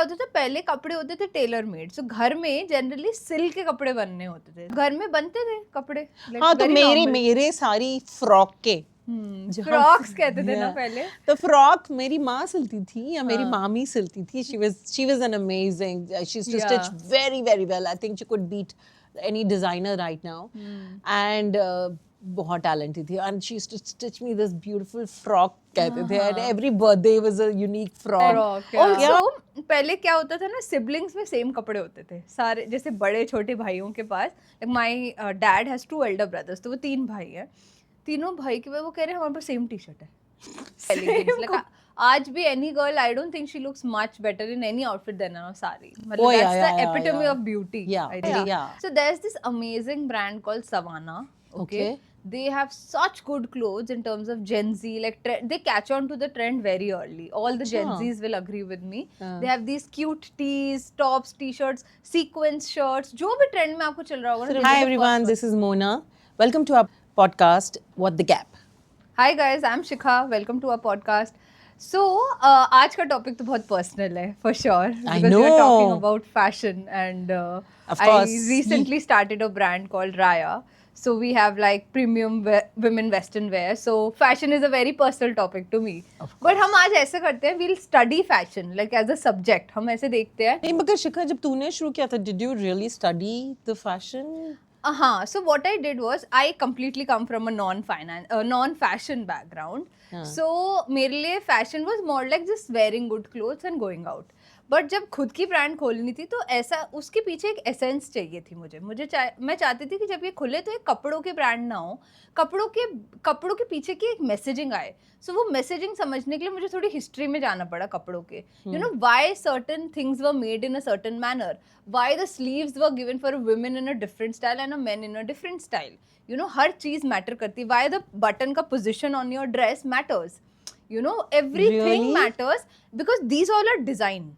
होता था, पहले कपड़े होते थे टेलर मेड, सो घर में जनरली सिल्क के कपड़े बनने होते थे, घर में बनते थे कपड़े, हाँ, तो मेरे सारी फ्रॉक के फ्रॉक्स कहते थे ना पहले, तो फ्रॉक मेरी माँ सिलती थी या मेरी मामी सिलती थी. She was an amazing, she used to stitch very very well. I think she could beat any designer right now. And बहुत talented थी, and she used to stitch me this beautiful frock कहते थे, and every birthday was a unique frock. Also पहले क्या होता था ना, siblings में सेम कपड़े होते थे सारे, जैसे बड़े छोटे भाइयों के पास. like my dad has 2 elder brothers, तो वो 3 भाई हैं, तीनों भाई के वो कह रहे हैं हमारे पास सेम टी शर्ट है. like, आज भी any girl, I don't think she looks much better in any outfit than a sari. मतलब that's the epitome of beauty. So there's this amazing brand called Savannah. Okay. They have such good clothes in terms of Gen Z, like they catch on to the trend very early. All the Gen Zs will agree with me. They have these cute tees, tops, t-shirts, sequence shirts, जो भी trend में आपको चल रहा होगा ना. Hi everyone, this is Mona. Welcome to our podcast, What the Gap. Hi guys, I'm Shikha. Welcome to our podcast. So, आज का topic तो बहुत personal है, for sure. Because we are talking about fashion, and I recently started a brand called Raya. So we have like premium women western wear. So fashion is a very personal topic to me. But हम आज ऐसे करते हैं, we'll study fashion like as a subject. हम ऐसे देखते हैं. नहीं, मगर शिखा जब तूने शुरू किया था, did you really study the fashion? So what I did was I completely come from a non-fashion background. So मेरे लिए fashion was more like just wearing good clothes and going out. But जब खुद की brand खोलनी थी तो ऐसा उसके पीछे एक एसेंस चाहिए थी मुझे मैं चाहती थी कि जब ये खुले तो एक कपड़ों के ब्रांड ना हो, कपड़ों के पीछे की एक मैसेजिंग आए. सो वो मैसेजिंग समझने के लिए मुझे थोड़ी हिस्ट्री में जाना पड़ा कपड़ों के. You know why certain things were made in a certain manner, why the sleeves were given for a women in a different style and a men in a different style. You know हर चीज matter करती है. Why the button का position on your dress matters. You know everything matters because these all are design.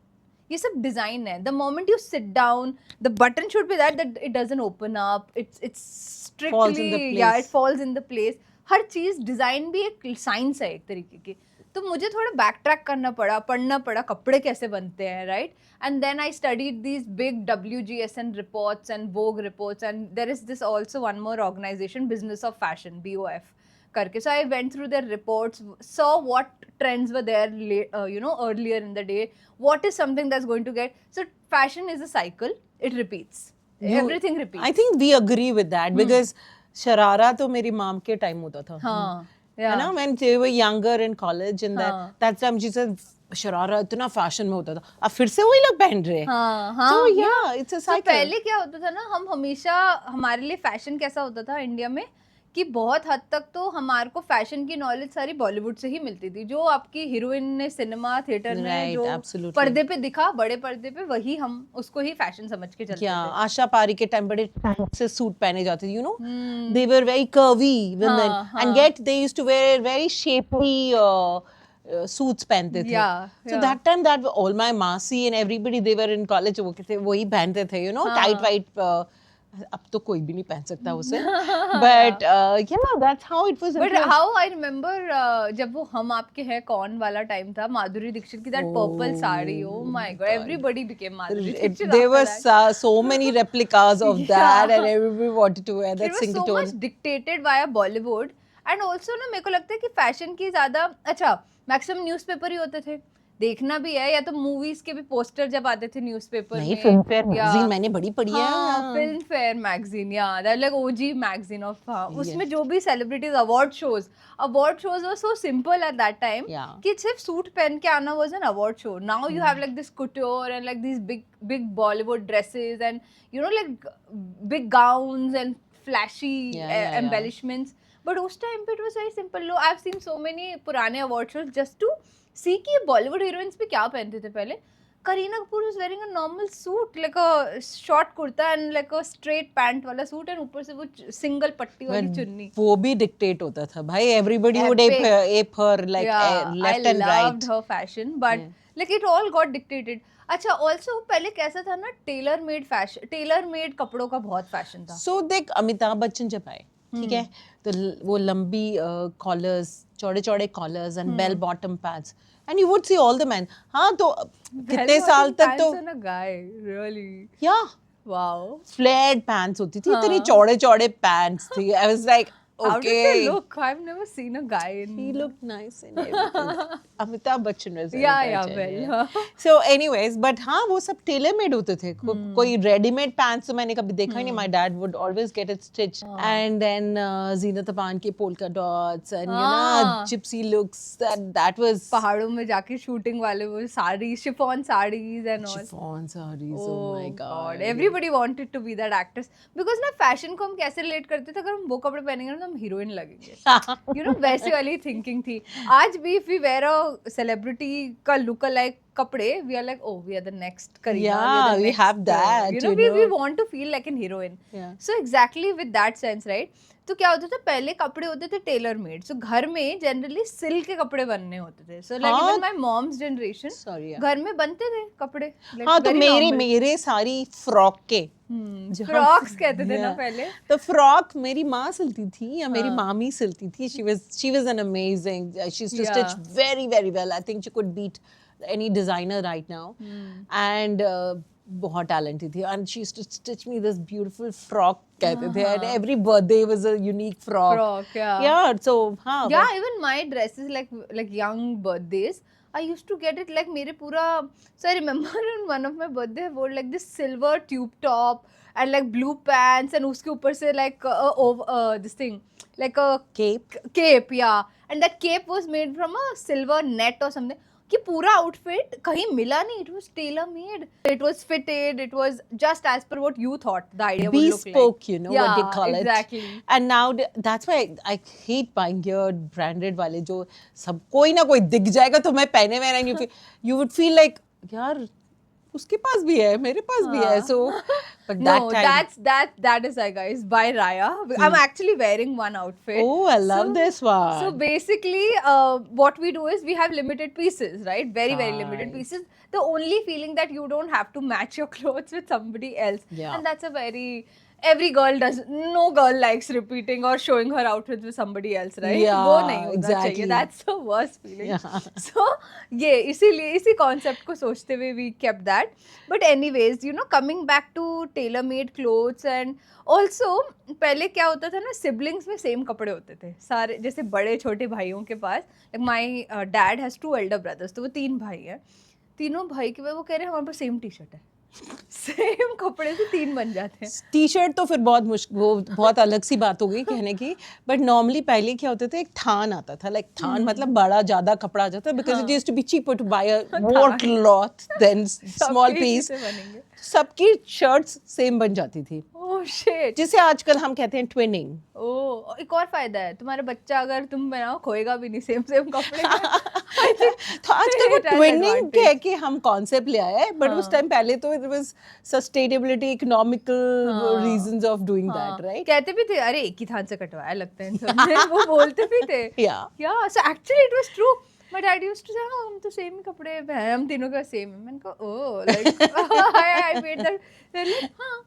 ये सब design है. The moment you sit down, the button should be that it doesn't open up, it's strictly it falls in the place. हर चीज design भी एक science है एक तरीके की. तो मुझे थोड़ा बैक ट्रैक करना पड़ा, पढ़ना पड़ा कपड़े कैसे बनते हैं, right. And then I studied these big WGSN reports and Vogue reports, and there is this also one more organisation, business of fashion, BOF करके. So I went through their reports, saw what trends were there, earlier in the day. What is something that's going to get? So fashion is a cycle. It repeats. Everything repeats. I think we agree with that because sharara तो मेरी mom के time होता था. हाँ. है ना, when they were younger in college and that time she said sharara इतना fashion में होता था, अब फिर से वही लोग पहन रहे हैं. So yeah, it's a cycle. तो पहले क्या होता था ना, हम हमेशा, हमारे लिए फैशन कैसा होता था इंडिया में कि बहुत हद तक तो हमारे को फैशन की नॉलेज सारी बॉलीवुड से ही मिलती थी. जो आपकी हीरोइन ने सिनेमा थिएटर में जो पर्दे पे दिखा, बड़े पर्दे पे, वही हम उसको ही फैशन समझ के चलते थे. आशा पारी के टाइम बड़े से सूट पहने जाते थे, you know, they were very curvy women and yet they used to wear very shapely suits पहनते थे. So that time that all my मासी and everybody, they were in college, वो कहते वही पहनते थे, you know, tight white. अब तो कोई भी नहीं पहन सकता उसे. But yeah, that's how it was. But how I remember जब वो हम आपके हैं कौन वाला टाइम था, माधुरी दीक्षित की that purple sari, oh my god, everybody became Madhuri Dixit. There were so many replicas of that and everybody wanted to wear that singletone. It was so much dictated via Bollywood. And also ना मेरे को लगता है कि fashion की ज्यादा, अच्छा maximum newspaper ही होते थे, देखना भी है, या तो मूवीज के भी पोस्टर जब आते थे न्यूज़पेपर में. फिल्म फेयर मैगजीन मैंने बड़ी पढ़ी है. फिल्म फेयर मैगजीन, या that like OG magazine of. उसमें जो भी celebrities award shows were so simple at that time कि सिर्फ सूट पहन के आना was an award show. Now you have like this couture and like this big Bollywood dresses and you know like big gowns and fleshy embellishments. But उस time पे it was very simple. I have seen so many पुराने award shows just to सी कि Bollywood heroines भी क्या पहनते थे पहले. Kareena Kapoor was wearing a normal suit, like a short kurta and like a straight pant वाला सूट, and ऊपर से वो सिंगल पट्टी वाली चुन्नी. वो भी डिक्टेट होता था भाई. Everybody would ape her like left and right. I loved her fashion, but like it all got dictated. अच्छा, also पहले कैसा था ना, टेलर मेड कपड़ों का बहुत फैशन था. So देख, अमिताभ बच्चन जब आए, ठीक है, तो वो लंबी कॉलर्स, चौड़े चौड़े collars and bell bottom pants, and you would see all the man. हाँ, तो कितने साल तक तो या वाओ, फ्लेयर्ड पैंट्स होती थी, इतनी चौड़े चौड़े पैंट्स थी. I was like, how did they okay, look? I've never seen a guy in he looked nice and everything. Amitabh Bachchan was yeah, Amitabh well, Bachchan, so anyways, but हाँ, वो सब tailor made होते थे. कोई readymade pants तो मैंने कभी देखा ही नहीं. My dad would always get it stitched, and then Zeenat Aman के polka dots and you know gypsy looks, that was पहाड़ों में जाके शूटिंग वाले वो sari, chiffon saris and all. chiffon sarees. Oh my god, everybody wanted to be that actress, because ना fashion को हम कैसे रिलेट करते थे, अगर हम वो कपड़े पहनेंगे ना तो हम हीरोइन लगेंगे. यू नो वैसे वाली थिंकिंग थी. आज भी if we wear a celebrity का लुक अलाइक कपड़े, we are like, oh we are the next Kareena. Yeah, we have that, you know, we want to feel like an heroine. Yeah. So exactly with that sense, right? तो क्या होता था, पहले कपड़े होते थे टेलर मेड. सो घर में जनरली सिल्क के कपड़े बनने होते थे. So like even my moms generation, Sorry, yeah. घर में बनते थे कपड़े. Like, हाँ, तो very मेरे normal. मेरे सारी फ्रॉक के फ्रॉक्स कहते थे ना Yeah. पहले. तो फ्रॉक मेरी माँ सिलती थी या मेरी मामी सिलती थी. she was an amazing, she used to Yeah. stitch very very well. I think she could beat any designer right now. And बहुत talented थी, and she used to stitch me this beautiful frock कहते थे, and every birthday was a unique frock. Frock, yeah. Yeah, so हाँ. Yeah, even my dresses, like young birthdays, I used to get it like मेरे पूरा. So I remember on one of my birthday I wore like this silver tube top and like blue pants, and उसके ऊपर से like this thing like a cape, yeah, and that cape was made from a silver net or something. कि पूरा outfit कहीं मिला नहीं. It was tailor made, it was fitted, it was just as per what you thought the idea would look like. Bespoke, you know, yeah, what they call exactly. it. And now that's why I hate buying here branded वाले जो सब कोई ना कोई दिख जाएगा तो मैं पहने हुए, and you would feel like यार उसके पास भी है, मेरे पास भी है. So but No, that time, that is, guys, by Raya. I'm actually wearing one outfit. oh, I love this one. So basically, what we do is we have limited pieces, right? Very, very limited Right. pieces. The only feeling that you don't have to match your clothes with somebody else. Yeah. And that's a very, every girl does, no girl likes repeating or showing her outfit with somebody else, right? Yeah, वो नहीं होना exactly. चाहिए. That's the worst feeling. Yeah. So ये इसीलिए इसी concept को सोचते हुए we kept that. But anyways, you know, coming back to tailor-made clothes, and also पहले क्या होता था ना, siblings में same कपड़े होते थे सारे. जैसे बड़े छोटे भाइयों के पास, like my dad has 2 elder brothers, तो वो 3 भाई हैं. तीनों भाई के वो कह रहे हैं हमारे पास सेम टी शर्ट है. सेम कपड़े से 3 बन जाते हैं. टी शर्ट तो फिर बहुत मुश्किल, वो बहुत अलग सी बात हो गई कहने की. बट नॉर्मली पहले क्या होते थे, एक थान आता था. लाइक थान मतलब बड़ा ज्यादा कपड़ा आ जाता है, because it used to be cheaper to buy a more cloth than small piece. सबकी शर्ट्स सेम बन जाती थी. Oh shit. जिसे आजकल हम कहते हैं ट्विनिंग. ओह, एक और फायदा है, तुम्हारा बच्चा अगर तुम बनाओ खोएगा भी नहीं सेम कपड़े में. तो आजकल वो ट्विनिंग कह के हम कॉन्सेप्ट ले आए हैं, बट उस टाइम पहले तो it was sustainability, economical reasons of doing that, right. कहते भी थे अरे एक ही थान से कटवाया लगता है इन सबने. वो बोलते भी थे. या so actually it was true. My dad used to say, हाँ हम तो सेम ही कपड़े पहने, हम तीनों का सेम है. मैंने कहा ओह, like I made that. They're like, हाँ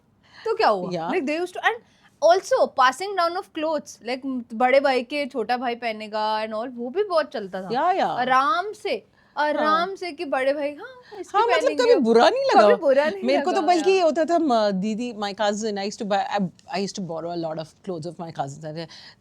तो क्या हुआ? Yeah. Like they used to, and also passing down of clothes, like बड़े भाई के छोटा भाई पहनेगा and all, वो भी बहुत चलता था. Yeah. आराम से कि बड़े भाई हाँ इसकी हाँ, मतलब पहनेंगे. कभी बुरा नहीं लगा. कभी बुरा नहीं मेरे को तो लगा, बल्कि ये होता था, दीदी, my cousin, I used to borrow a lot of clothes of my cousins.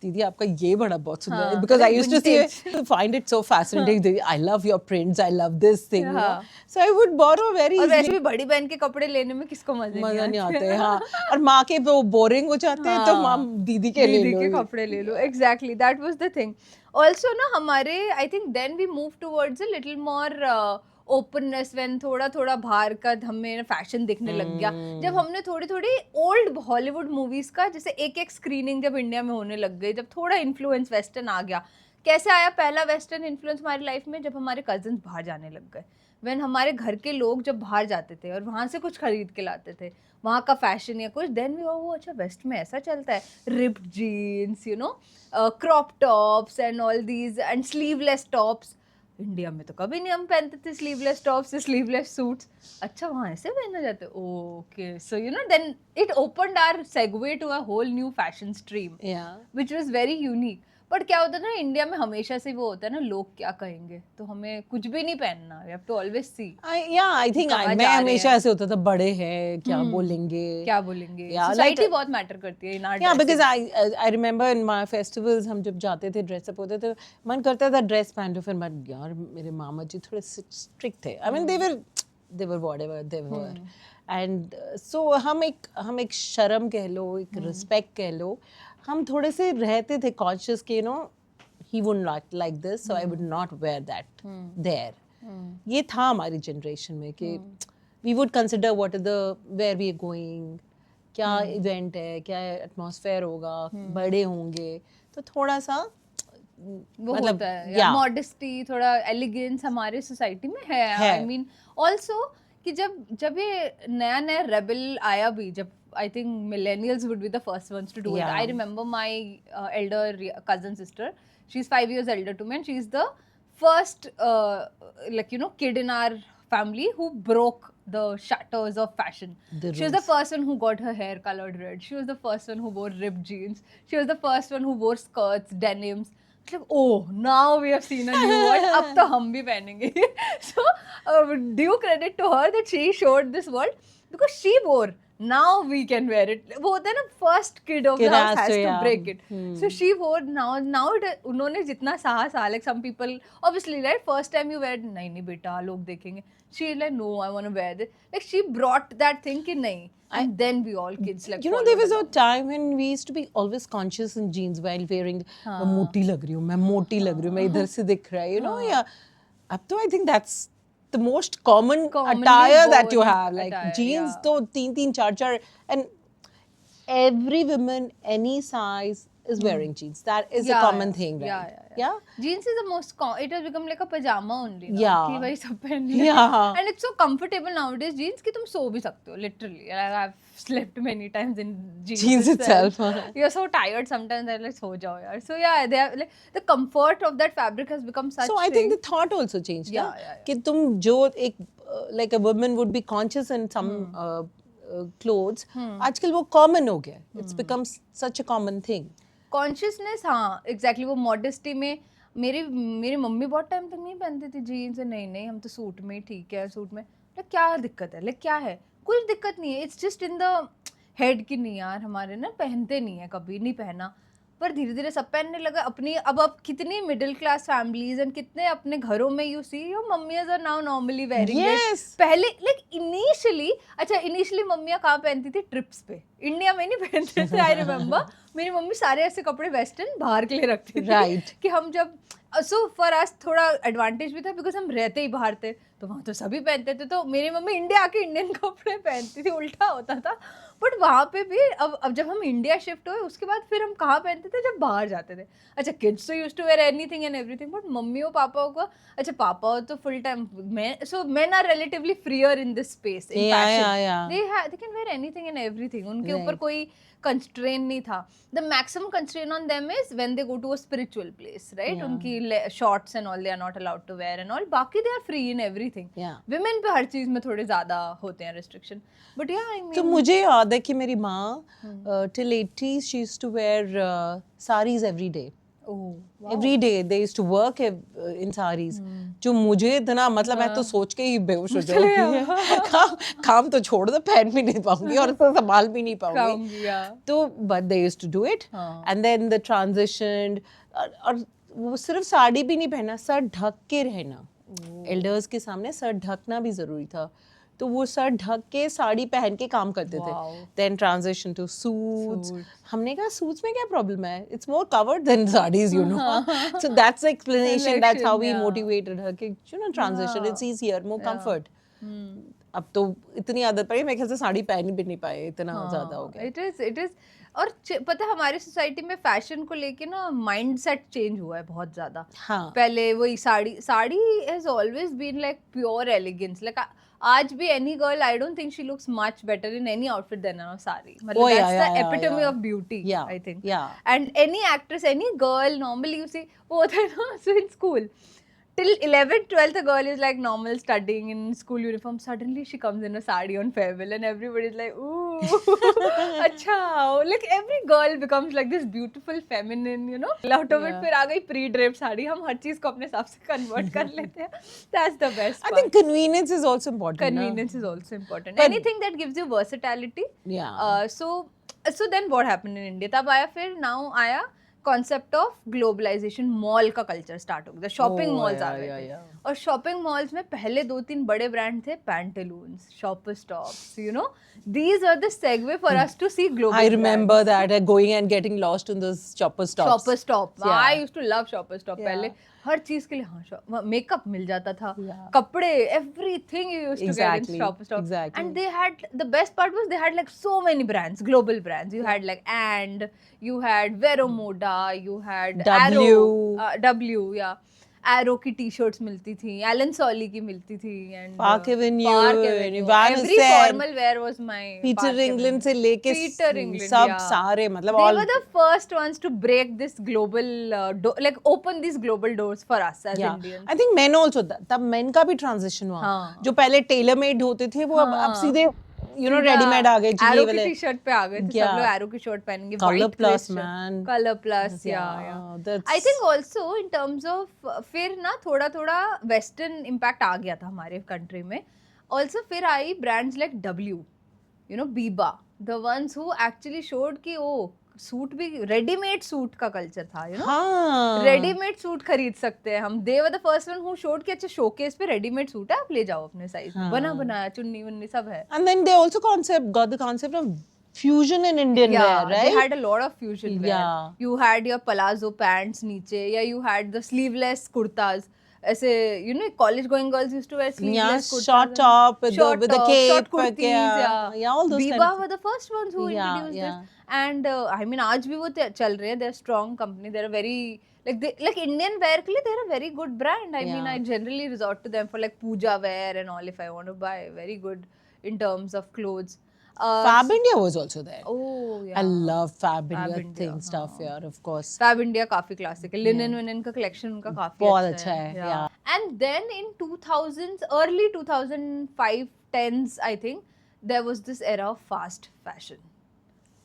दीदी आपका ये बड़ा बहुत सुंदर है, because I used to find it so fascinating. दीदी, I love your prints, I love this thing, you know. So I would borrow very और वैसे easily. भी बड़ी बहन के कपड़े लेने में किसको मजा नहीं आते. हाँ, और माँ के वो बोरिंग हो जाते हैं, तो माँ दीदी के ले लो. के कपड़े ले लो. Exactly, that was the thing. Also ना हमारे, I think then we move towards a little more openness, when थोड़ा थोड़ा बाहर का हमें फैशन दिखने लग गया. जब हमने थोड़ी थोड़ी ओल्ड हॉलीवुड मूवीज का जैसे एक स्क्रीनिंग जब इंडिया में होने लग गई, जब थोड़ा इन्फ्लुएंस वेस्टर्न आ गया. कैसे आया पहला वेस्टर्न इन्फ्लुएंस हमारी लाइफ में? जब हमारे कजन्स बाहर जाने लग गए. व्हेन हमारे घर के लोग जब बाहर जाते थे और वहाँ से कुछ खरीद के लाते थे, वहाँ का फैशन या कुछ, देन वी वो अच्छा वेस्ट में ऐसा चलता है. Ripped jeans, you know, crop tops and all these, and sleeveless tops. India में तो कभी नहीं हम पहनते थे स्लीवलेस टॉप्स स्लीवलेस सूट्स. अच्छा वहाँ ऐसे पहने जाते. Okay so you know then it opened our segue to a whole new fashion stream Yeah. Which was very unique. But क्या होता है ना इंडिया में हमेशा से वो होता है ना लोग क्या कहेंगे, तो हमें कुछ भी नहीं पहनना. We have to always see I think कहाँ मैं जा रहे हमेशा हैं. ऐसे होता था, बड़े हैं क्या बोलेंगे. क्या बोलेंगे. Yeah, सोसाइटी like- बहुत मैटर करती है in our Yeah, because I remember in my festivals हम जब जाते थे ड्रेस अप होते थे, मन करता था ड्रेस पहन लो. फिर मैं यार मेरे मामा जी थोड़े स्ट्रिक्ट थे. I mean they were whatever they were. And so हम एक शर्म कह लो, एक रिस्पेक्ट कह लो, हम थोड़े से रहते थे कॉन्शियस के he would not like this, so I would not wear that there. ये था हमारी जनरेशन में कि we would consider what are the where we are going, क्या इवेंट है, क्या एटमॉस्फेयर होगा, बड़े होंगे, तो थोड़ा सा वो मतलब, होता है. yeah. मॉडेस्टी थोड़ा एलिगेंस हमारे सोसाइटी में है. आई मीन ऑल्सो कि जब ये नया नया रेबल आया भी, जब I think millennials would be the first ones to do it. I remember my elder cousin sister, she is 5 years elder to me and she is the first kid in our family who broke the shatters of fashion. She was the first one who got her hair colored red. She was the first one who wore ripped jeans. She was the first one who wore skirts, denims. It's like, oh, now we have seen a new world. अब तो हम भी पहनेंगे. So due credit to her that she showed this world because she wore. Now we can wear it. वो होता है ना first kid of the house has to break it. So she wore now उन्होंने जितना साहस आ, like some people obviously right first time you wear नहीं बेटा लोग देखेंगे. She like no I want to wear this. Like she brought that thing कि नहीं. And then we all kids like there was a time when we used to be always conscious in jeans while wearing. मैं मोटी लग रही हूँ, मैं मोटी लग रही हूँ, मैं इधर से दिख रहा है, yeah. अब तो I think that's the most common attire that you have, like jeans तो 3 4 and every woman any size is wearing jeans. That is a common thing, right? Yeah. Jeans is the most it has become like a pajama only. Yeah. कि भाई सब पहन ले. Yeah. And it's so comfortable nowadays jeans कि तुम सो भी सकते हो literally. Like I've slept many times in jeans itself. You're so tired sometimes that like सो जाओ यार. So yeah, they have like the comfort of that fabric has become such. So I think the thought also changed. Yeah. कि तुम जो एक like a woman would be conscious in some clothes. आजकल वो common हो गया. It's become such a common thing. Consciousness. हाँ exactly. वो मॉडेस्टी में मेरी मम्मी बहुत टाइम तक नहीं पहनती थी जीन्स. नहीं हम तो सूट में ठीक है. सूट में लाइक क्या दिक्कत है, लाइक क्या है, कुछ दिक्कत नहीं है. It's just in the head की नहीं यार हमारे ना पहनते नहीं है, कभी नहीं पहना. पर धीरे धीरे सब पहनने लगा अपनी. अब कितनी मिडिल क्लास फैमिलीज एंड कितने अपने घरों में you see your mummies are now normally wearing Yes. पहले लाइक इनिशियली मम्मियाँ कहाँ पहनती थी, ट्रिप्स पे. इंडिया में नहीं पहनते थे. आई रिमेम्बर मेरी मम्मी सारे ऐसे कपड़े वेस्टर्न बाहर के लिए रखती थी. Right. कि हम जब सो फॉर अस थोड़ा एडवांटेज भी था बिकॉज हम रहते ही बाहर थे, तो वहाँ तो सभी पहनते थे. तो मेरी मम्मी इंडिया आके इंडियन कपड़े पहनती थी, उल्टा होता था. बट वहाँ पे भी अब जब हम इंडिया शिफ्ट हुए उसके बाद फिर हम कहाँ पहनते थे, जब बाहर जाते थे. अच्छा किड्स तो used to wear anything and everything, but mummy और पापा को अच्छा पापा तो full time men are relatively freer in this space in fashion. Yeah. They can wear anything and everything. उनके ऊपर कोई constraint नहीं था. The maximum constraint on them is when they go to a spiritual place, right? उनकी shorts and all they are not allowed to wear and all. बाकी they are free in everything. Yeah. Women पे हर चीज में थोड़े ज़्यादा होते हैं restriction. But yeah, I mean. तो मुझे याद है कि मेरी माँ till 80s she used to wear saris every day. Oh, wow. Every day they used to work in saris. जो मुझे इतना मतलब मैं तो सोच के ही बेहोश हो जाऊंगी. काम तो छोड़ दो, पहन भी नहीं पाऊंगी और इसे संभाल भी नहीं पाऊंगी. तो but they used to do it. And then the transition और वो सिर्फ साड़ी भी नहीं पहना, सर ढक के रहना. एल्डर्स के सामने सर ढकना भी जरूरी था. तो वो सर ढक के साड़ी पहन के काम करते थे. Then transition to suits. हमने कहा सूट्स में क्या प्रॉब्लम है, it's more covered than saris, you know. So that's the explanation, that's how we motivated her कि you know transition, it's easier, more comfort. अब तो इतनी आदत पड़ी, मेरे ख्याल से साड़ी पहन भी नहीं पाए, इतना ज्यादा हो गया. इट इज और पता है हमारी सोसाइटी में फैशन को लेके ना माइंडसेट चेंज हुआ है बहुत ज्यादा. पहले वही sari has always been like pure elegance. Like आज भी any girl I don't think she looks much better in any outfit than a sari. मतलब that's the epitome of beauty I think. And any actress, any girl normally you see वो होता है ना, so in school till 11th 12th a girl is like normal studying in school uniform, suddenly she comes in a sari on farewell and everybody is like ooh acha, like every girl becomes like this beautiful feminine, you know, out of it फिर आ गई pre draped sari, हम हर चीज को अपने हिसाब से convert कर लेते हैं. That's the best I part. think convenience is also important. Convenience is also important. But- Anything that gives you versatility. Yeah. So then what happened in India? तब आया फिर now आया concept of globalization, mall का culture start हो गया, shopping Oh, malls yeah, आ गए yeah, थे. yeah. और shopping malls में पहले 2-3 बड़े brand थे, Pantaloons, Shoppers Stops, you know, these were the segue for us to see global I remember brands. that going and getting lost in those Shopper Stops. Shopper Stop. Yeah. I used to love Shopper Stop. Yeah. पहले हर चीज के लिए हाँ makeup मिल जाता था, Yeah. कपड़े, everything you used to get in Exactly, Shopper Stop. exactly. And they had, the best part was they had like so many brands, global brands. You had like And, you had Vero Moda, you had W. Arrow, W, yeah. Arrow की T-shirts मिलती थी, Elon सॉली की मिलती थी, and Park Avenue, Park Avenue. Van Every Heusen, formal wear was my Peter Park England Avenue. से लेके Peter England, सब yeah. सारे मतलब They all were the first ones to break this global like open these global doors for us as yeah. Indians. I think men also तब men का भी transition हुआ. हाँ. जो पहले tailor made होते थे वो अब सीधे you know ready made आ गए Arrow ये की वाले. टी-शर्ट पे आ गए थे, सब लोग Arrow की शर्ट पहनेंगे, Colour white plus, crisp, man. Colour plus, Yeah, yeah. that's- I think also in terms of फिर ना थोड़ा western impact आ गया था हमारे country में. Also फिर आई brands like W, you know, Biba, the ones who actually showed कि ओ सूट भी रेडीमेड सूट का कल्चर था, यू नो, हाँ. रेडीमेड सूट खरीद सकते हैं हम. They were the first one who showed कि अच्छा शोकेस पे रेडीमेड सूट है, आप ले जाओ अपने साइज में, बना बनाया चुन्नी वन्नी सब है. And then they also got the concept of fusion in Indian wear, right? They had a lot of fusion wear. Yeah. You had your palazzo pants नीचे, या you had the sleeveless kurtas. ऐसे, you know, college going girls used to wear sleeveless kurtas. Short top with Short the top, cape. short kurtis, yeah, all those Biba kind of were the first ones who Yeah, introduced yeah. this. And I mean, आज भी वो चल रहे हैं. They're a strong company. They're a very like Indian wear के लिए they're a very good brand. I mean, I generally resort to them for like puja wear and all if I want to buy. Very good in terms of clothes. Fab India was also there. Oh yeah. I love Fab India India, thing stuff here, of course. Fab India काफी classic है. Linen विनन का collection उनका काफी बहुत अच्छा अच्छा है, yeah. And then in 2000s, early 2005, 10s, I think, there was this era of fast fashion.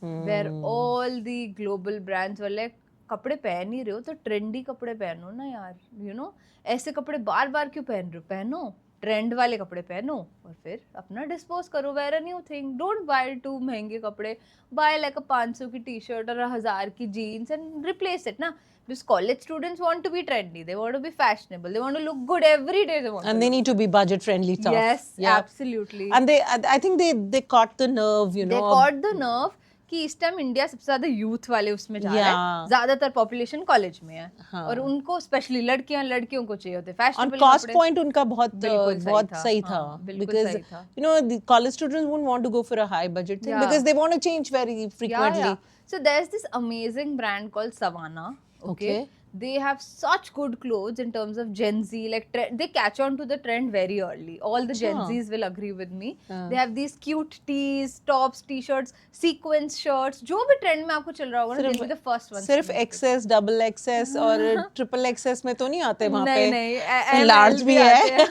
Where all the global brands were like, कपड़े पहन ही रहे हो तो ट्रेंडी कपड़े पहनो ना यार, you know, ऐसे कपड़े बार बार क्यों पहन रहे हो, पहनो ट्रेंड वाले कपड़े पहनो और फिर अपना डिस्पोज करो. Wear a new thing, don't buy too महंगे कपड़े, बाय लाइक अ 500 की टी शर्ट और 1000 की जीन्स एंड रिप्लेस इट ना. Because college students want to be trendy, they want to be fashionable, they want to look good every day. They want And to they need to be budget friendly stuff. Yes, Yeah. absolutely. And I think they caught the nerve, you They know. caught the nerve कि इस time India सबसे ज्यादा youth वाले उसमें जा रहा है, Yeah. ज्यादातर पॉपुलेशन कॉलेज में है. हाँ. और उनको स्पेशली लड़कियों को चाहिए होते On फैशनेबल cost कपड़े. point उनका बहुत बिल्कुल सही था. हाँ, बिल्कुल Because सही था. you know the college students wouldn't want to go for a high budget thing Yeah. because they want to change very frequently. Yeah. So there's this amazing brand called Savannah. Okay. They have such good clothes in terms of Gen Z. Like they catch on to the trend very early. All the Gen Zs will agree with me. They have these cute tees, tops, t-shirts, sequence shirts. जो भी trend में आपको चल रहा होगा ना, they'll be the first ones. सिर्फ XS, double XS और triple XS में तो नहीं आते वहाँ पे. नहीं, large भी है.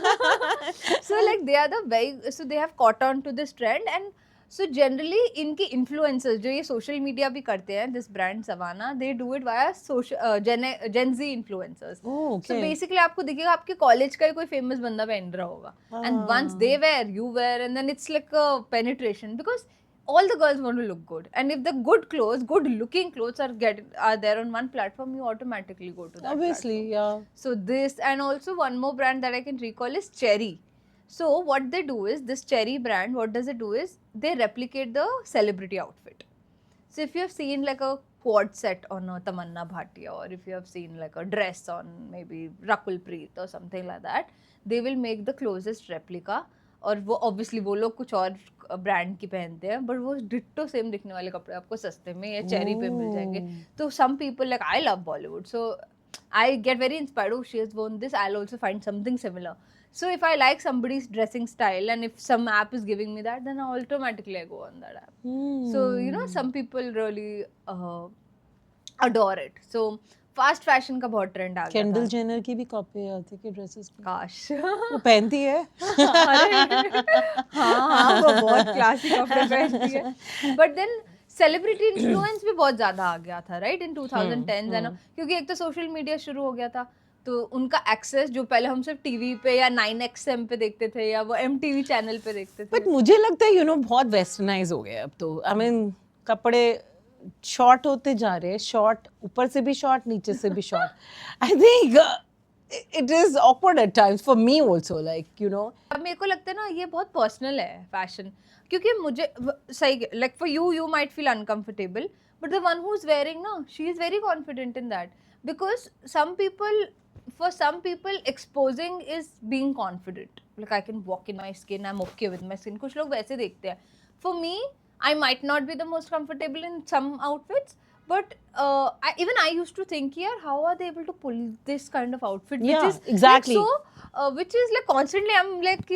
So like they are the very, so they have caught on to this trend. And so generally इनकी influencers जो ये social media भी करते हैं, this brand Savannah, they do it via social Gen Z influencers. Oh, okay. So basically आपको दिखेगा आपके college का ही कोई famous बंदा पहन रहा होगा. And once they wear, you wear, and then it's like a penetration because all the girls want to look good. And if the good clothes, good looking clothes are there on one platform, you automatically go to that Obviously, platform. yeah. So this, and also one more brand that I can recall is Cherry. So what they do is, this Cherry brand, what does it do is, they replicate the celebrity outfit. So if you have seen like a quad set on a Tamanna Bhatia, or if you have seen like a dress on maybe Rakul Preet or something like that, they will make the closest replica. और वो obviously वो लोग कुछ और brand की पहनते हैं, but वो डिट्टो सेम दिखने वाले कपड़े आपको सस्ते में या चेरी पे मिल जाएंगे. तो some people, like I love Bollywood, so I get very inspired. Oh, she has worn this, I'll also find something similar. So if I like somebody's dressing style and if some app is giving me that, then automatically I go on that app. So you know, some people really adore it. So fast fashion का बहुत trend आ गया candle था। Jenner की भी copy आती है कि dresses की काश वो पहनती है हाँ वो बहुत क्लासिक कपड़े पहनती है। बट देन सेलिब्रिटी इन्फ्लुएंस भी बहुत ज्यादा आ गया था राइट इन 2010s है ना, क्योंकि एक तो सोशल मीडिया शुरू हो गया था, तो उनका एक्सेस जो पहले हम सिर्फ टीवी पे या 9XM पे देखते थे या वो MTV चैनल पे देखते थे। बट मुझे लगता है बहुत वेस्टर्नाइज हो गया अब तो। आई मीन कपड़े शॉर्ट होते जा रहे हैं, शॉर्ट ऊपर से भी शॉर्ट नीचे से भी short. I think it is awkward eight times for me also, like अब मेरे को लगता है ना ये बहुत पर्सनल है फैशन, क्योंकि मुझे सही like for you might feel uncomfortable, but the one who is wearing ना she is very confident in that, because for some people exposing is being confident, like I can walk in my skin, I'm okay with my skin, कुछ लोग वैसे देखते हैं। For me, I might not be the most comfortable in some outfits, but even I used to think here, how are they able to pull this kind of outfit, Yeah, which is exactly. like so which is like constantly I'm like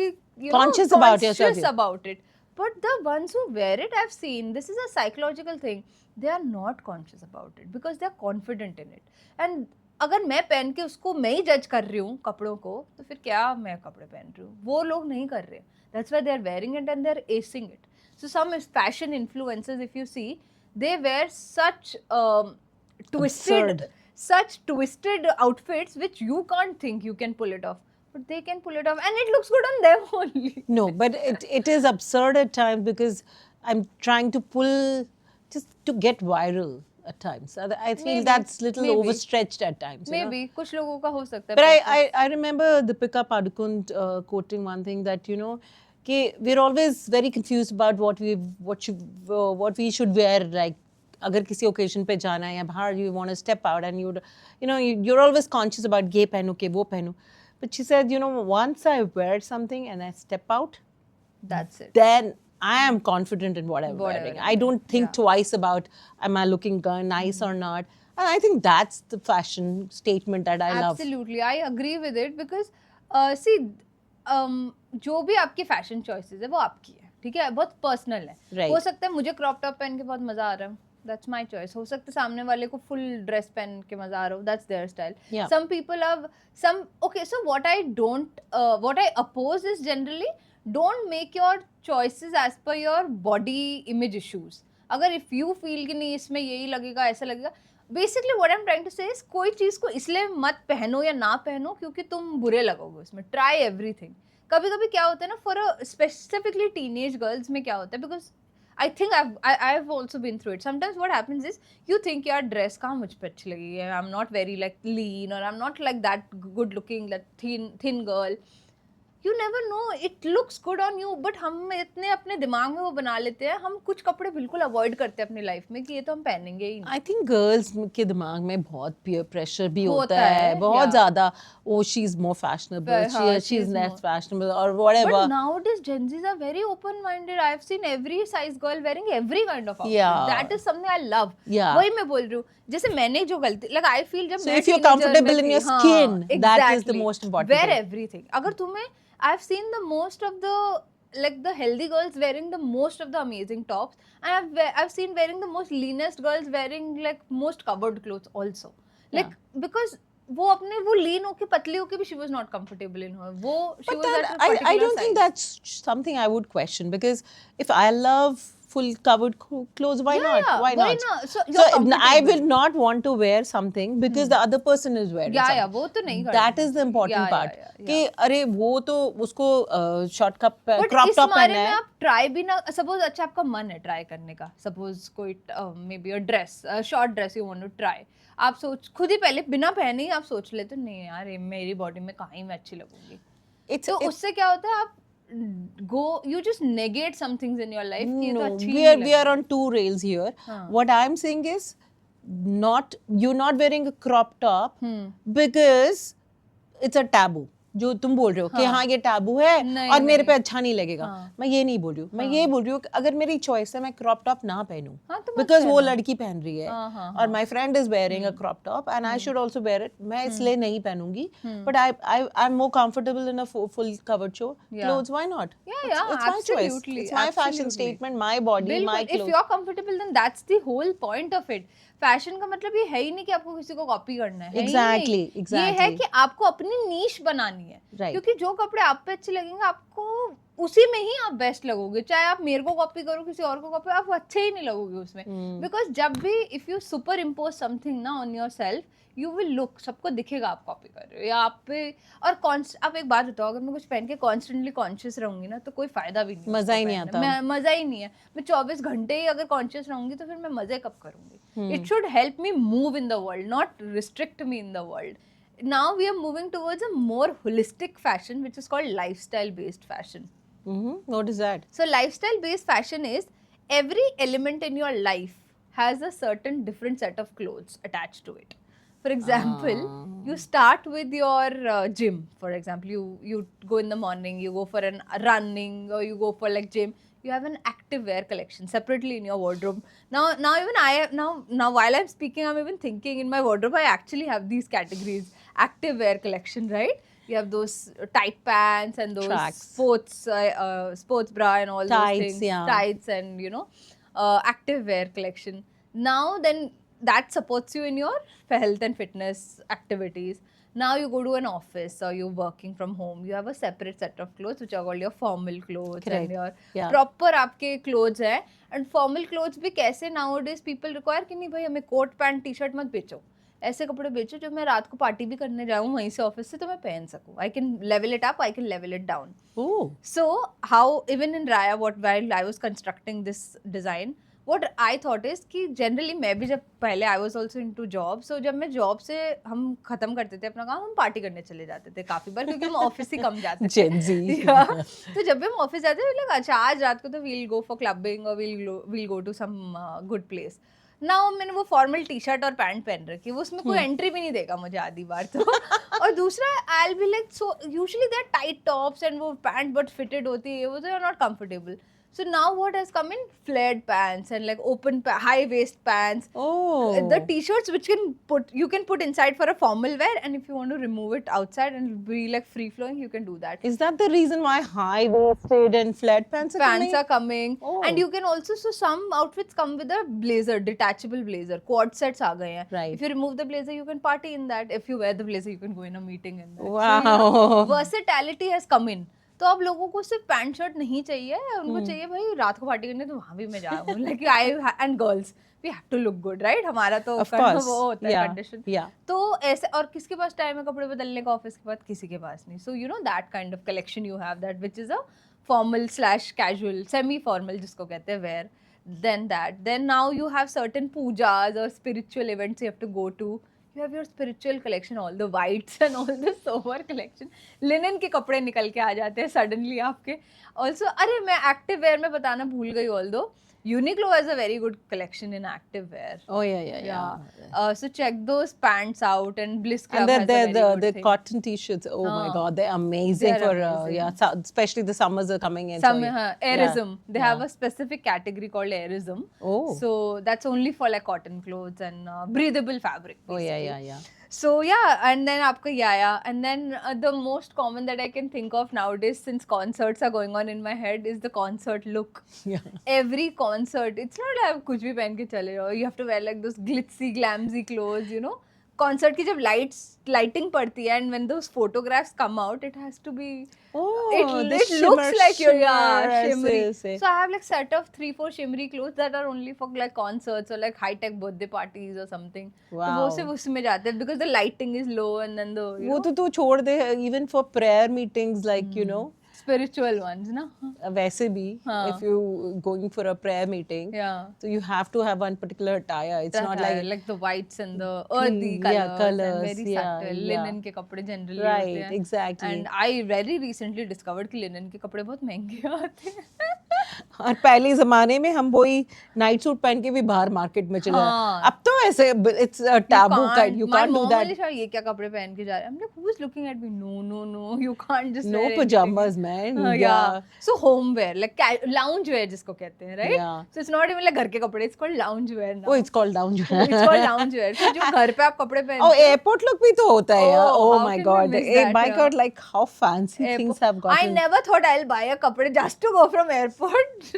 Conscious about yourself, conscious yeah. about it, but the ones who wear it, I've seen this is a psychological thing, they are not conscious about it because they are confident in it, and अगर मैं पहन के उसको मैं ही जज कर रही हूँ कपड़ों को, तो फिर क्या मैं कपड़े पहन रही हूँ, वो लोग नहीं कर रहे। That's why they are wearing it and they are acing it. So some fashion influencers if you see, they wear such twisted outfits which you can't think you can pull it off, but they can pull it off and it looks good on them only. No, but it is absurd at times because I'm trying to pull just to get viral at times. I feel Maybe, that's little maybe. overstretched at times. Maybe कुछ लोगों का हो सकता है, But I remember Deepika Padukone quoting one thing that कि we're always very confused about what we should wear, like अगर किसी occasion पे जाना है या बाहर you want to step out and you're always conscious about ये पहनूं कि वो पहनूं, but she said once I wear something and I step out, that's it. then I am confident in what I'm wearing. I don't think Yeah. twice about am I looking nice or not. And I think that's the fashion statement that I love. Absolutely, I agree with it because see जो भी आपकी fashion choices है वो आपकी है, ठीक है, बहुत पर्सनल है। Right. हो सकता है मुझे क्रॉप टॉप पहन के बहुत मजा आ रहा है, दैट्स माय चॉइस। हो सकता है सामने वाले को फुल ड्रेस पहन के मजा आ रहा हो, that's their style. Yeah. Some people have some okay, so what I oppose is generally don't make your choices as per your body image issues. अगर इफ यू फील कि नहीं इसमें यही लगेगा ऐसा लगेगा, basically what I am trying to say is कोई चीज को इसलिए मत पहनो या ना पहनो क्योंकि तुम बुरे लगोगे उसमें। Try everything. कभी कभी क्या होता है ना, फॉर स्पेसिफिकली टीनेज गर्ल्स में क्या होता है, because I think I've also been through it. Sometimes what happens is you think यार dress कहाँ मुझ पे अच्छी लगी है, I'm not very like lean or I'm not like that good looking, that thin girl. You never know, it looks good on you, but हम इतने अपने दिमाग में वो बना लेते हैं, हम कुछ कपड़े बिल्कुल अवॉइड करते हैं अपनी लाइफ में कि ये तो हम पहनेंगे ही नहीं। I think girls के दिमाग में बहुत peer pressure भी होता है, है, बहुत yeah. ज़्यादा। Oh, she's more fashionable, हाँ, she's less more fashionable or whatever. But nowadays Gen Zs are very open-minded. I've seen every size girl wearing every kind of outfit. Yeah. That is something I love. Yeah. वही मैं बोल रही हूँ, जैसे मैंने जो गलती, like I feel जब So मैं if you're teenager comfortable में in थी, your हाँ, skin, that is the exactly. most important Wear thing. everything. अगर तुम्हें, I've seen the most of the like the healthy girls wearing the most of the amazing tops, and I've seen wearing the most leanest girls wearing like most covered clothes also. Like because वो अपने वो lean होके पतली होके भी she was not comfortable in her. वो she But was that, at a particular I don't think size. that's something I would question, because if I love full covered clothes, why Yeah, not? yeah, Why why not? not? So you're I comfortable. will not want to wear something because the other person is wearing Yeah, something. yeah, वो तो नहीं That करना is the important Yeah, part. yeah, yeah, कि अरे वो तो उसको short cup But crop इस टॉप बारे पहना में है। आप ट्राई भी ना, सपोज अच्छा आपका मन है ट्राई करने का, सपोज कोई maybe a dress, short dress you want to try, आप सोच खुद ही पहले बिना पहने ही आप सोच लेते हो नहीं यार ये मेरी बॉडी में कहाँ ही मैं अच्छी लगूंगी, तो उससे क्या होता है आप go you just negate some things in your life कि ये तो No, अच्छी we नहीं are लगेगी। on two rails here. हाँ. What I'm saying is, you're not wearing a crop top Hmm. because it's a taboo. जो तुम बोल रहे हो कि हाँ ये टैबू है नहीं, और मेरे नहीं। पे अच्छा नहीं लगेगा, मैं ये नहीं बोल रही हूँ, मैं ये बोल रही हूँ कि अगर मेरी चॉइस है मैं क्रॉप टॉप ना पहनूं हाँ, तो मत बिकॉज वो पहनो। लड़की पहन रही है हाँ, और my friend is wearing a crop top and I should also wear it, मैं इसलिए नहीं पहनूंगी, but I am more comfortable in a full covered show clothes, why not, Yeah, it's my choice, absolutely, it's my fashion absolutely. Statement, my body, my बिल्कुल, if cloth. you're comfortable then that's the whole point of it. Fashion का मतलब ये है ही नहीं कि आपको किसी को कॉपी करना है ही नहीं। Exactly, ये है exactly. कि आपको अपनी नीश बनानी है, Right. क्योंकि जो कपड़े आप पे अच्छे लगेंगे आपको उसी में ही आप बेस्ट लगोगे, चाहे आप मेरे को कॉपी करो किसी और को कॉपी, आप अच्छे ही नहीं लगोगे उसमें, बिकॉज जब भी if you superimpose something ना on yourself you will look, सबको दिखेगा आप कॉपी कर रहे हो या आप पे। और आप एक बात बताओ, अगर मैं कुछ पहन के कॉन्स्टेंटली कॉन्शियस रहूंगी ना तो कोई फायदा भी नहीं, मजा ही नहीं आता। मजा ही नहीं है। मैं 24 घंटे ही अगर कॉन्शियस रहूंगी तो फिर मैं मजे कब करूंगी? It should help me move in the world, not restrict me in the world. Now we are moving towards a more holistic fashion which is called lifestyle based fashion. What is that? So lifestyle based fashion is every element in your life has a certain different set of clothes attached to it. For example, you start with your gym. For example, you go in the morning, you go for an running, or you go for like gym. You have an active wear collection separately in your wardrobe. Now even I have now while I'm speaking, I'm even thinking in my wardrobe I actually have these categories: active wear collection, right? You have those tight pants and those Tracks. sports bra and all Tights, those things, yeah. tights and active wear collection. Now then that supports you in your health and fitness activities. Now you go to an office or you're working from home, you have a separate set of clothes which are called your formal clothes. Correct. And your Yeah. proper आपके clothes है. And formal clothes भी कैसे nowadays people require कि नहीं भाई हमें coat pant T shirt मत बेचो, ऐसे कपड़े बेचो जो मैं रात को पार्टी भी करने जाऊँ वहीं से ऑफिस से तो मैं पहन सकूँ. I can level it up, I can level it down. Oh. So how even in Raya, while I was constructing this design, what I thought is कि generally मैं भी जब पहले I was also into job, so जब मैं job से हम खत्म करते थे अपना काम, हम पार्टी करने चले जाते थे काफी बार क्योंकि हम ऑफिस ही कम जाते थे. Gen Z. Yeah. तो जब भी हम ऑफिस जाते थे मतलब अच्छा आज रात को तो we'll go for clubbing or we'll go to some good place. Now मैंने वो फॉर्मल टी शर्ट और पैंट पहन रखी है, वो उसमें कोई एंट्री भी नहीं देगा मुझे आधी बार तो. और दूसरा I will be like so usually they are tight tops and वो पैंट बट फिटेड होती है, वो they are not comfortable. So now what has come in? Flared pants and like open high waist pants. Oh. The t-shirts which you can put inside for a formal wear, and if you want to remove it outside and be like free flowing, you can do that. Is that the reason why high waisted and flat pants Pants are coming. Oh. And you can also, so some outfits come with a blazer, detachable blazer. Quad sets aa gaye hain. Right. If you remove the blazer, you can party in that. If you wear the blazer, you can go in a meeting in that. Wow. So, yeah, versatility has come in. तो अब लोगों को सिर्फ pant shirt नहीं चाहिए, उनको चाहिए भाई रात को पार्टी करने तो वहां भी मैं जाऊँ. Like I and girls we have to look good, right? हमारा तो वो होता है कंडीशन. तो ऐसे, और किसके पास टाइम है कपड़े बदलने का ऑफिस के बाद? किसी के पास नहीं. सो you know that kind of collection you have, that which is a formal slash casual, semi formal जिसको कहते हैं where. Then now you have certain pujas or spiritual events you have to go to. You have your spiritual collection, all the whites and all the sober collection. Linen के कपड़े निकल के आ जाते हैं suddenly आपके. Also, अरे मैं active wear में बताना भूल गई. Although Uniqlo has a very good collection in active wear. Oh yeah. So check those pants out, and Bliss Club And has a very good the thing. cotton t-shirts. Oh my God, they're amazing. They're for amazing. especially the summers are coming in. Some so airism. They have a specific category called airism. Oh. So that's only for like cotton clothes and breathable fabric. Basically. Oh yeah. So yeah, and then आपका yaya, and then the most common that I can think of nowadays, since concerts are going on in my head, is the concert look. Yeah. Every concert, it's not like कुछ भी पहन के चले जाओ. You have to wear like those glitzy, glamsy clothes, you know. Concert की जब lighting पड़ती है, and when those photographs come out, it has to be. It looks like you're shimmery. So I have like set of 3-4 shimmery clothes that are only for like concerts or like high tech birthday parties or something. Wow. तो वो सिर्फ उसमें जाते हैं because the lighting is low and then the वो तो तू छोड़ दे, even for prayer meetings, like you know. spiritual ones, na? वैसे भी if you going for a prayer meeting, Yeah. so you have to have one particular attire. It's not like the whites and the earthy yeah, colors and colours, very yeah, subtle. yeah. Linen के कपड़े generally Right, होते हैं. exactly. And I very recently discovered कि linen के कपड़े बहुत महंगे आते हैं. और पहले जमाने में हम वही नाइट सूट पहन के भी बाहर मार्केट में चले हाँ. अब तो ऐसे it's a taboo kind you can't do that ये क्या कपड़े पहन के जा रहे हैं? I'm like, who is looking at me? No, you can't just no wear pajamas anything. man Yeah. So home wear, like lounge wear जिसको कहते हैं, right? Yeah. So it's not even like घर के कपड़े, it's called lounge wear now. oh it's called lounge It's called lounge wear. So जो घर पे आप कपड़े पहनते oh हैं. airport look भी तो होता है यार Oh, oh how my can we god miss that, my yeah. god like how fancy things have I gotten never thought I'll buy a कपड़े just to go from airport.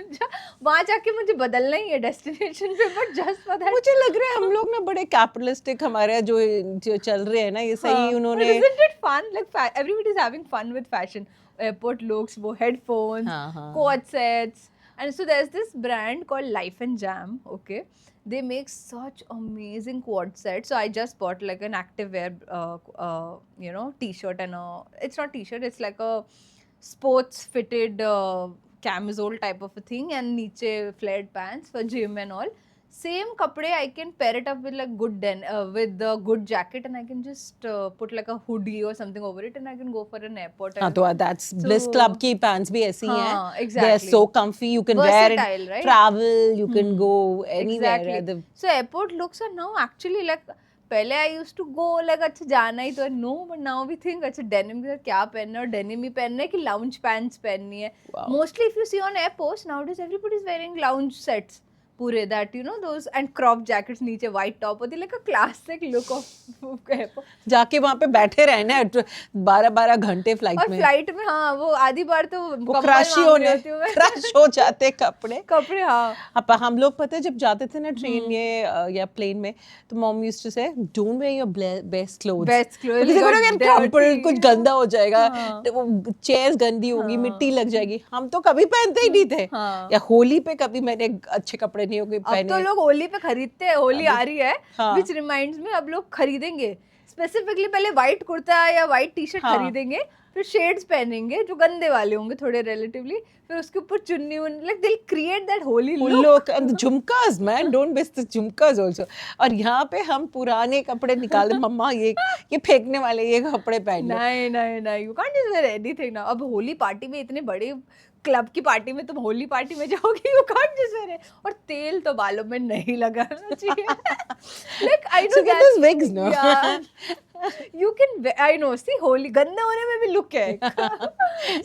वहाँ जाके मुझे बदलना ही है destination पे, but just for that. मुझे लग रहा है हम लोग ना बड़े कैपिटलिस्टिक हमारे जो चल रहे हैं ना ये सही उन्होंने But isn't it fun? Like everybody's having fun with fashion. Airport looks, वो headphones, quad sets. And so there's this brand called Life and Jam, okay? They make such amazing quad sets. So I just bought like an activewear, t-shirt and it's not t-shirt, it's like a sports fitted camisole type of a thing and niche flared pants for gym and all. Same kapde I can pair it up with like with the good jacket and I can just put like a hoodie or something over it and I can go for an airport. हाँ तो that's Bliss Club की pants भी ऐसी हैं. Exactly. They're so comfy. You can Versatile, wear it, right? travel. You can go anywhere. Exactly. So airport looks are now actually like पहले I used to go like अच्छा जाना ही तो है no but now we think अच्छा denim के साथ क्या पहनना है और denim ही पहनना है कि lounge pants पहननी है. Mostly if you see on airports nowadays everybody is wearing lounge sets. पूरे that those and crop jackets नीचे white top होती like a classic look of airport. जाके वहाँ पे बैठे रहना है 12-12 घंटे फ्लाइट में. और फ्लाइट में हाँ वो आधी बार तो क्रश हो जाते कपड़े हाँ. अब हम लोग पता है जब जाते थे ना ट्रेन या प्लेन में तो मॉम यूज्ड टू से don't wear your best clothes कुछ गंदा हो जाएगा वो चेयर्स गंदी होगी मिट्टी लग जाएगी. हम तो कभी पहनते ही नहीं थे. या होली पे कभी मैंने अच्छे कपड़े नहीं होंगे पहने. अब तो लोग होली पे खरीदते हैं. होली आ रही है which reminds me अब लोग खरीदेंगे स्पेसिफिकली पहले व्हाइट कुर्ता या व्हाइट टी शर्ट खरीदेंगे फिर शेड्स पहनेंगे जो गंदे वाले होंगे थोड़े रिलेटिवली फिर उसके ऊपर चुन्नी like they'll create that holy look and the jhumkas man don't miss the jhumkas also. और यहाँ पे हम पुराने कपड़े निकाले मम्मा ये फेंकने वाले ये कपड़े पहन नहीं you can't just wear anything now. अब होली पार्टी में इतने बड़े क्लब की पार्टी में तुम होली पार्टी में जाओगी you can't just wear it. और तेल तो बालों में नहीं लगाना चाहिए. Like I know so get those wigs no yeah. You can I know see holy गंदा होने में भी look है.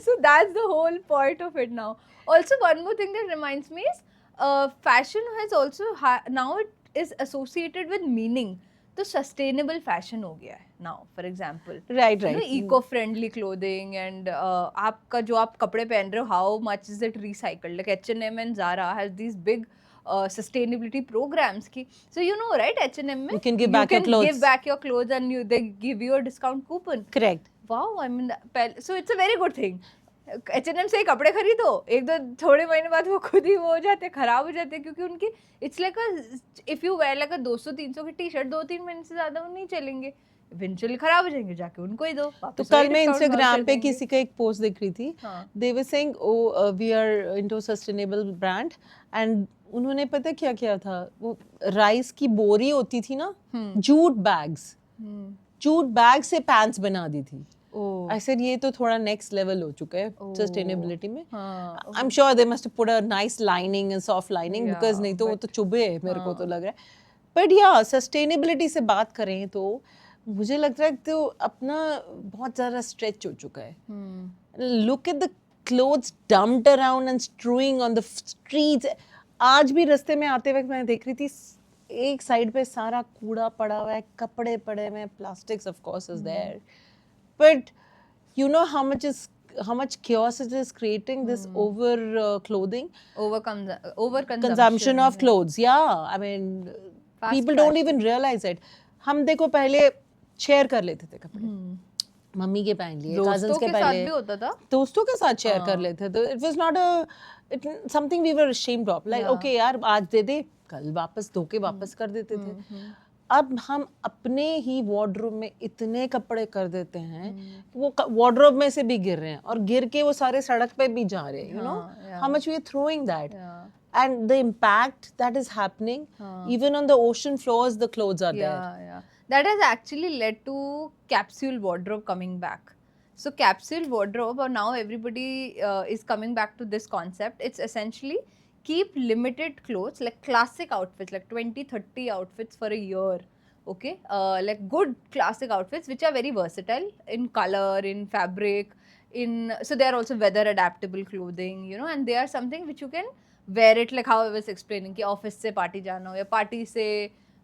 So that's the whole point of it now. Also one more thing that reminds me is fashion has also now it is associated with meaning. तो sustainable fashion हो गया है now for example right eco friendly clothing and आपका जो आप कपड़े पहन रहे हो how much is it recycled like H&M and Zara has these big sustainability programs ki so you know right H&M mein you can give back your clothes and they give you a discount coupon. Correct. Wow, I mean so it's a very good thing. H&M से कपड़े खरीदो एक दो थोड़े महीने बाद वो खुद ही वो हो जाते खराब हो जाते क्योंकि उनकी it's like if you wear like 200-300 की टी शर्ट 2-3 महीने से ज्यादा वो नहीं चलेंगे इवेंचुअली खराब हो जाएंगे जाके उनको ही दो. तो कल मैं इंस्टाग्राम पे किसी का एक पोस्ट देख रही थी they were saying we are into sustainable brand and उन्होंने पता क्या किया था वो राइस की बोरी होती थी ना जूट बैग से पैंट्स बना दी थी. I said ये तो थोड़ा नेक्स्ट लेवल हो चुका है सस्टेनेबिलिटी में. I am sure they must put a nice lining and soft lining because नहीं तो वो तो चुभे मेरे को तो लग रहा है. बट या सस्टेनेबिलिटी से बात करें तो मुझे लगता है तो अपना बहुत ज़्यादा स्ट्रेच हो चुका है. Look at the clothes dumped around and strewing on the streets. आज भी रास्ते में आते वक्त मैं देख रही थी एक साइड पे सारा कूड़ा पड़ा हुआ है कपड़े पड़े हुए हैं plastics of course is there. But you know how much chaos it is creating this consumption of clothes. Yeah, I mean people don't even realize it. हम देखो पहले शेयर कर लेते थे कपड़े मम्मी के पहन लिए कजिन्स के पहले भी होता था दोस्तों के साथ शेयर कर लेते थे. It was not something we were ashamed of. Like okay यार आज दे दे कल वापस धोके वापस कर देते थे. अब हम अपने ही वार्डरोब में इतने कपड़े कर देते हैं, वो वार्डरोब में से भी गिर रहे हैं और गिर के वो सारे सड़क पे भी जा रहे हैं, you know, how much we are throwing that. And the impact that is happening, even on the ocean floors, the clothes are there. That has actually led to capsule wardrobe coming back. So capsule wardrobe, or now everybody is coming back to this concept. It's essentially keep limited clothes, like classic outfits, like 20, 30 outfits for a year. Okay, like good classic outfits which are very versatile in color, in fabric, so they are also weather adaptable clothing, you know, and they are something which you can wear it, like how I was explaining कि office से party जाना हो या party से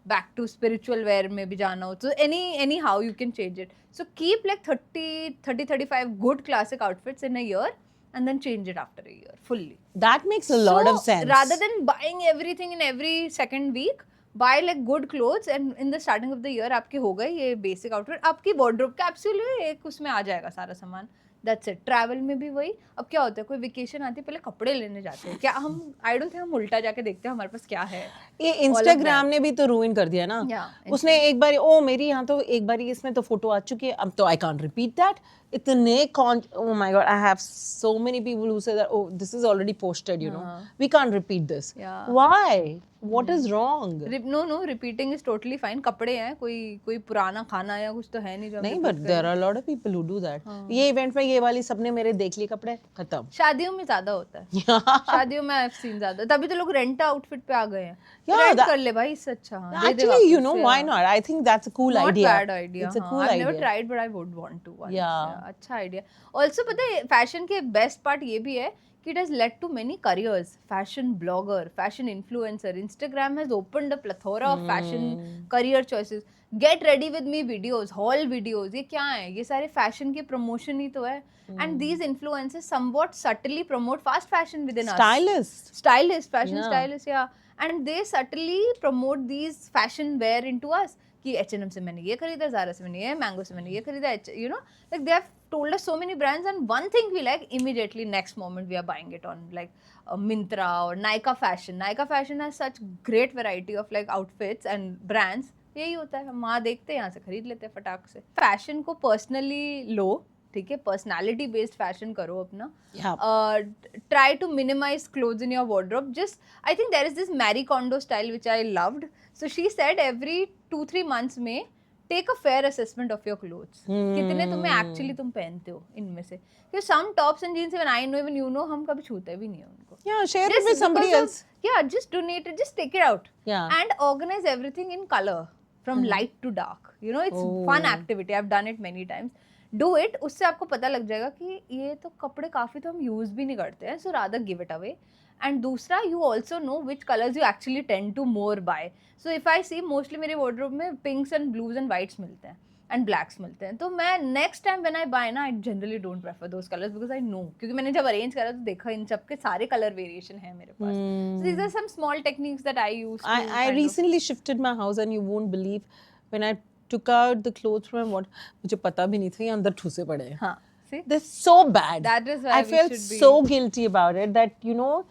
back to spiritual wear में भी जाना हो, so anyhow you can change it. So keep like 35 good classic outfits in a year and then change it after a year fully. That makes a lot of sense. Rather than buying everything in every second week, buy like good clothes and in the starting of the year आपके हो गए ये basic outfit, आपकी wardrobe capsule है, एक उसमें आ जाएगा सारा सामान. That's it. ट्रैवल में भी वही. अब क्या होता है, कोई वेकेशन आती है पहले कपड़े लेने जाते हैं, क्या हम आई डोंट थिंक हम उल्टा जाके देखते हैं हमारे पास क्या है. ये इंस्टाग्राम ने भी तो रूइन कर दिया ना. उसने एक बार ओ मेरी यहाँ तो एक बार इसमें तो फोटो आ चुकी है, अब तो आई कांट रिपीट दैट. इतने oh my god, I have so many people who say that oh this is already posted, you know, we can't repeat this. Why? What is wrong? No, repeating is totally fine. कपड़े हैं, कोई पुराना खाना या कुछ तो है नहीं जो नहीं, but there are a lot of people who do that. ये इवेंट में ये वाली सबने मेरे देख लिए कपड़े, खत्म. शादियों में ज्यादा होता है. शादियों में I've seen ज्यादा, तभी तो लोग रेंट आउटफिट पे आ गए हैं. रेंट कर ले भाई, इससे अच्छा. Actually, you know, why not? I think that's a cool idea. Not bad idea. It's a cool idea. I've never tried, but I would want to. Yeah. अच्छा आइडिया. ऑल्सो पता है फैशन के best part ये भी है कि it has led to many careers. Fashion blogger, fashion influencer, Instagram has opened a plethora of fashion career choices. Get ready with me videos, haul videos, ये क्या है, ये सारे फैशन के प्रमोशन ही तो है. And these influencers somewhat subtly promote fast fashion with in stylist fashion stylist, या and they subtly promote these fashion wear into us कि H&M से मैंने ये खरीदा, Zara से मैंने ये, Mango से मैंने ये खरीदा, you know, like they have told us so many brands and one thing we like, immediately next moment we are buying it on like Myntra or Nykaa Fashion. Nykaa Fashion has such great variety of like outfits and brands. यही होता है, हम वहाँ देखते हैं, यहाँ से खरीद लेते हैं फटाक से. फैशन को पर्सनली लो, ठीक है, पर्सनैलिटी बेस्ड फैशन करो अपना. Try to minimise clothes in your wardrobe. Just I think there is this Marie Kondo style which I loved. So she said every 2-3 months में take a fair assessment of your clothes. कितने तुम्हें actually तुम पहनते हो इनमें से. क्योंकि some tops and jeans even I know even you know हम कभी छूते भी नहीं है उनको. Yeah, share it with somebody else. Yeah, just donate it, just take it out. Yeah. And organize everything in color from light to dark. You know, it's fun activity. I've done it many times. Do it. उससे आपको पता लग जाएगा कि ये तो कपड़े काफी तो हम यूज भी नहीं करते हैं. So rather give it away. And दूसरा, you also know which colors you actually tend to more buy. So if I see mostly मेरे wardrobe में pinks and blues and whites मिलते हैं and blacks मिलते हैं, तो मैं next time when I buy ना, I generally don't prefer those colors because I know, क्योंकि मैंने जब arrange करा तो देखा इन सब के सारे color variation है मेरे पास. So these are some small techniques that I use. I recently shifted my house and you won't believe when I took out the clothes from what, मुझे पता भी नहीं था ये अंदर ठूसे पड़े हैं. हाँ, see? They're so bad. That is why I felt so guilty about it that, you know,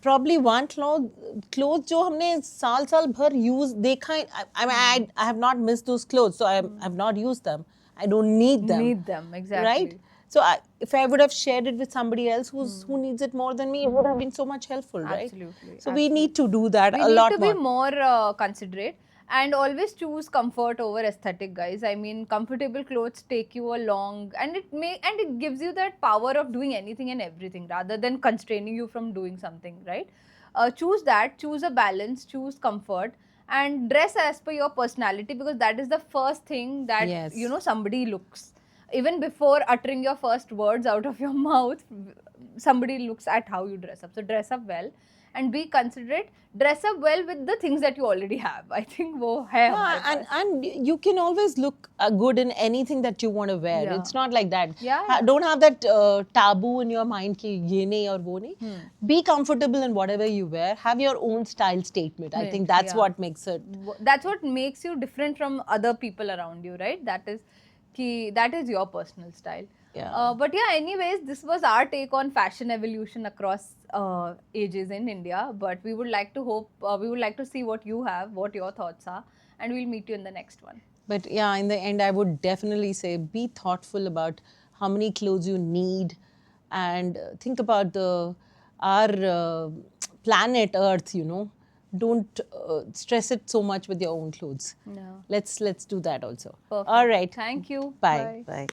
probably one clothes जो हमने साल भर use देखा है. I mean, I have not missed those clothes, so I have not used them. I don't need them. Need them, exactly. Right? So if I would have shared it with somebody else who needs it more than me, it would have been so much helpful, right? Absolutely. So we need to do that a lot more. We need to be more considerate. And always choose comfort over aesthetic, guys. I mean, comfortable clothes take you along, and it gives you that power of doing anything and everything rather than constraining you from doing something, right? Choose that. Choose a balance. Choose comfort, and dress as per your personality, because that is the first thing that you know somebody looks. Even before uttering your first words out of your mouth, somebody looks at how you dress up. So dress up well. And be considerate. Dress up well with the things that you already have. I think वो है. Yeah, and you can always look good in anything that you want to wear. Yeah. It's not like that. Yeah. Don't have that taboo in your mind कि ये नहीं और वो नहीं. Be comfortable in whatever you wear. Have your own style statement. I think that's what makes it. That's what makes you different from other people around you, right? That is your personal style. Yeah. But yeah, anyways, this was our take on fashion evolution across ages in India. But we would like to see what you have, what your thoughts are, and we'll meet you in the next one. But yeah, in the end, I would definitely say be thoughtful about how many clothes you need, and think about our planet Earth. Don't stress it so much with your own clothes. Yeah. Let's do that also. Perfect. All right. Thank you. Bye. Bye. Bye.